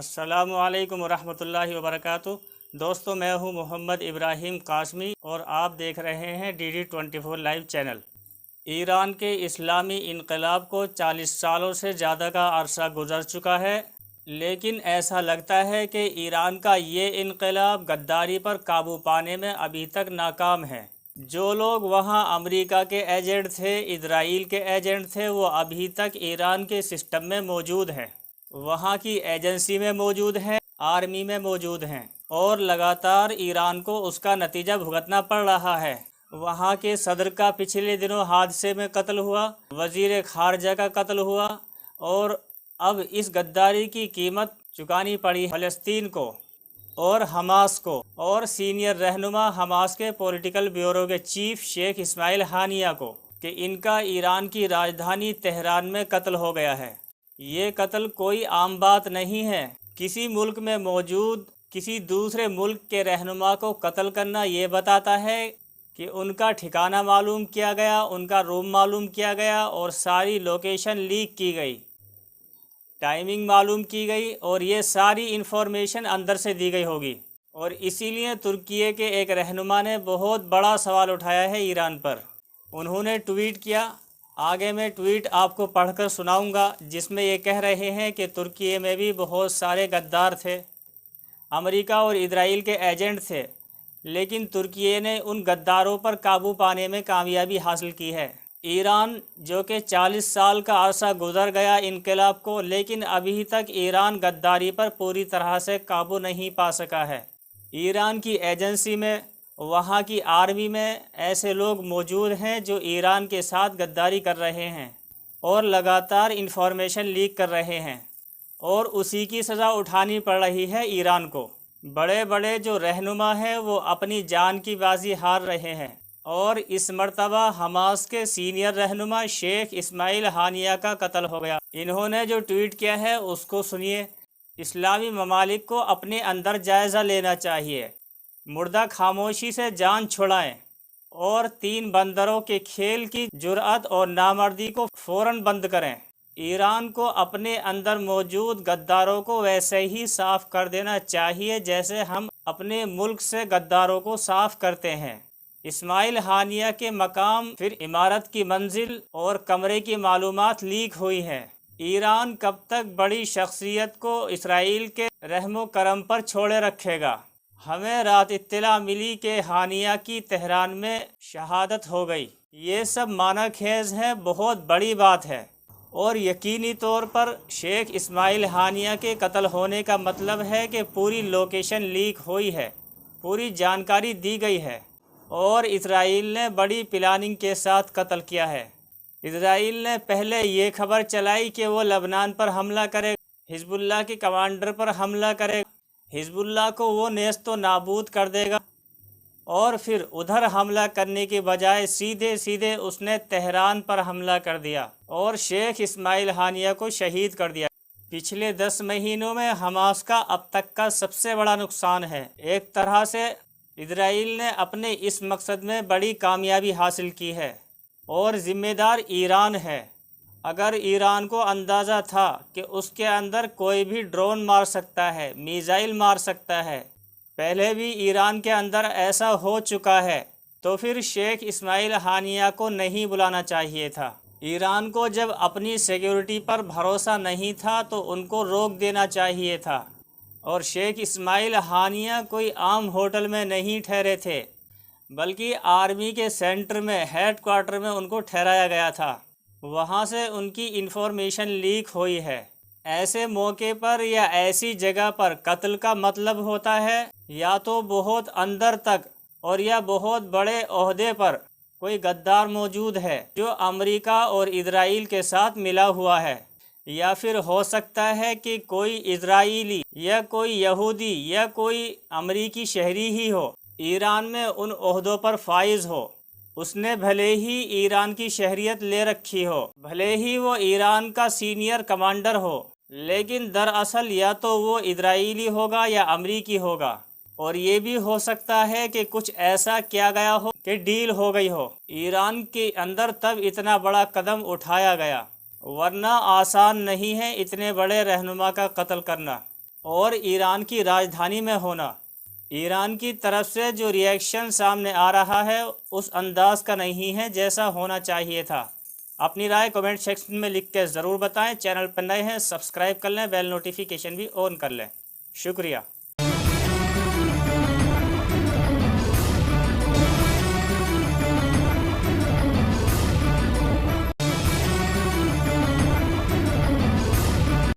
السلام علیکم ورحمۃ اللہ وبرکاتہ۔ دوستو، میں ہوں محمد ابراہیم قاسمی اور آپ دیکھ رہے ہیں DD24 لائیو چینل۔ ایران کے اسلامی انقلاب کو 40 سالوں سے زیادہ کا عرصہ گزر چکا ہے، لیکن ایسا لگتا ہے کہ ایران کا یہ انقلاب غداری پر قابو پانے میں ابھی تک ناکام ہے۔ جو لوگ وہاں امریکہ کے ایجنٹ تھے، اسرائیل کے ایجنٹ تھے، وہ ابھی تک ایران کے سسٹم میں موجود ہیں، وہاں کی ایجنسی میں موجود ہیں، آرمی میں موجود ہیں، اور لگاتار ایران کو اس کا نتیجہ بھگتنا پڑ رہا ہے۔ وہاں کے صدر کا پچھلے دنوں حادثے میں قتل ہوا، وزیر خارجہ کا قتل ہوا، اور اب اس غداری کی قیمت چکانی پڑی فلسطین کو اور حماس کو، اور سینئر رہنما حماس کے پولیٹیکل بیورو کے چیف شیخ اسماعیل ہانیہ کو، کہ ان کا ایران کی راجدھانی تہران میں قتل ہو گیا ہے۔ یہ قتل کوئی عام بات نہیں ہے۔ کسی ملک میں موجود کسی دوسرے ملک کے رہنما کو قتل کرنا یہ بتاتا ہے کہ ان کا ٹھکانہ معلوم کیا گیا، ان کا روم معلوم کیا گیا، اور ساری لوکیشن لیک کی گئی، ٹائمنگ معلوم کی گئی، اور یہ ساری انفارمیشن اندر سے دی گئی ہوگی۔ اور اسی لیے ترکی کے ایک رہنما نے بہت بڑا سوال اٹھایا ہے ایران پر۔ انہوں نے ٹویٹ کیا، آگے میں ٹویٹ آپ کو پڑھ کر سناؤں گا، جس میں یہ کہہ رہے ہیں کہ ترکی میں بھی بہت سارے غدار تھے، امریکہ اور اسرائیل کے ایجنٹ تھے، لیکن ترکی نے ان غداروں پر قابو پانے میں کامیابی حاصل کی ہے۔ ایران جو کہ 40 سال کا عرصہ گزر گیا انقلاب کو، لیکن ابھی تک ایران غداری پر پوری طرح سے قابو نہیں پا سکا ہے۔ ایران کی ایجنسی میں، وہاں کی آرمی میں ایسے لوگ موجود ہیں جو ایران کے ساتھ غداری کر رہے ہیں اور لگاتار انفارمیشن لیک کر رہے ہیں، اور اسی کی سزا اٹھانی پڑ رہی ہے ایران کو۔ بڑے بڑے جو رہنما ہیں وہ اپنی جان کی بازی ہار رہے ہیں، اور اس مرتبہ حماس کے سینئر رہنما شیخ اسماعیل ہانیہ کا قتل ہو گیا۔ انہوں نے جو ٹویٹ کیا ہے اس کو سنیے۔ اسلامی ممالک کو اپنے اندر جائزہ لینا چاہیے، مردہ خاموشی سے جان چھڑائیں، اور 3 بندروں کے کھیل کی جرأت اور نامردی کو فوراً بند کریں۔ ایران کو اپنے اندر موجود غداروں کو ویسے ہی صاف کر دینا چاہیے جیسے ہم اپنے ملک سے غداروں کو صاف کرتے ہیں۔ اسماعیل ہانیہ کے مقام، پھر عمارت کی منزل اور کمرے کی معلومات لیک ہوئی ہیں۔ ایران کب تک بڑی شخصیت کو اسرائیل کے رحم و کرم پر چھوڑے رکھے گا؟ ہمیں رات اطلاع ملی کہ ہانیہ کی تہران میں شہادت ہو گئی۔ یہ سب معنی خیز ہے، بہت بڑی بات ہے، اور یقینی طور پر شیخ اسماعیل ہانیہ کے قتل ہونے کا مطلب ہے کہ پوری لوکیشن لیک ہوئی ہے، پوری جانکاری دی گئی ہے، اور اسرائیل نے بڑی پلاننگ کے ساتھ قتل کیا ہے۔ اسرائیل نے پہلے یہ خبر چلائی کہ وہ لبنان پر حملہ کرے، حزب اللہ کے کمانڈر پر حملہ کرے، حزب اللہ کو وہ نیست و نابود کر دے گا، اور پھر ادھر حملہ کرنے کے بجائے سیدھے اس نے تہران پر حملہ کر دیا اور شیخ اسماعیل ہانیہ کو شہید کر دیا۔ پچھلے 10 مہینوں میں حماس کا اب تک کا سب سے بڑا نقصان ہے۔ ایک طرح سے اسرائیل نے اپنے اس مقصد میں بڑی کامیابی حاصل کی ہے، اور ذمہ دار ایران ہے۔ اگر ایران کو اندازہ تھا کہ اس کے اندر کوئی بھی ڈرون مار سکتا ہے، میزائل مار سکتا ہے، پہلے بھی ایران کے اندر ایسا ہو چکا ہے، تو پھر شیخ اسماعیل ہانیہ کو نہیں بلانا چاہیے تھا۔ ایران کو جب اپنی سیکیورٹی پر بھروسہ نہیں تھا تو ان کو روک دینا چاہیے تھا، اور شیخ اسماعیل ہانیہ کوئی عام ہوٹل میں نہیں ٹھہرے تھے، بلکہ آرمی کے سینٹر میں، ہیڈ کوارٹر میں ان کو ٹھہرایا گیا تھا۔ وہاں سے ان کی انفارمیشن لیک ہوئی ہے۔ ایسے موقع پر یا ایسی جگہ پر قتل کا مطلب ہوتا ہے یا تو بہت اندر تک اور یا بہت بڑے عہدے پر کوئی غدار موجود ہے جو امریکہ اور اسرائیل کے ساتھ ملا ہوا ہے، یا پھر ہو سکتا ہے کہ کوئی اسرائیلی یا کوئی یہودی یا کوئی امریکی شہری ہی ہو، ایران میں ان عہدوں پر فائز ہو۔ اس نے بھلے ہی ایران کی شہریت لے رکھی ہو، بھلے ہی وہ ایران کا سینئر کمانڈر ہو، لیکن دراصل یا تو وہ اسرائیلی ہوگا یا امریکی ہوگا، اور یہ بھی ہو سکتا ہے کہ کچھ ایسا کیا گیا ہو کہ ڈیل ہو گئی ہو۔ ایران کے اندر تب اتنا بڑا قدم اٹھایا گیا، ورنہ آسان نہیں ہے اتنے بڑے رہنما کا قتل کرنا۔ اور ایران کی راجدھانی میں ہونا۔ ایران کی طرف سے جو ریئیکشن سامنے آ رہا ہے اس انداز کا نہیں ہے جیسا ہونا چاہیے تھا۔ اپنی رائے کمنٹ سیکشن میں لکھ کے ضرور بتائیں۔ چینل پر نئے ہیں سبسکرائب کر لیں، بیل نوٹیفیکیشن بھی آن کر لیں۔ شکریہ۔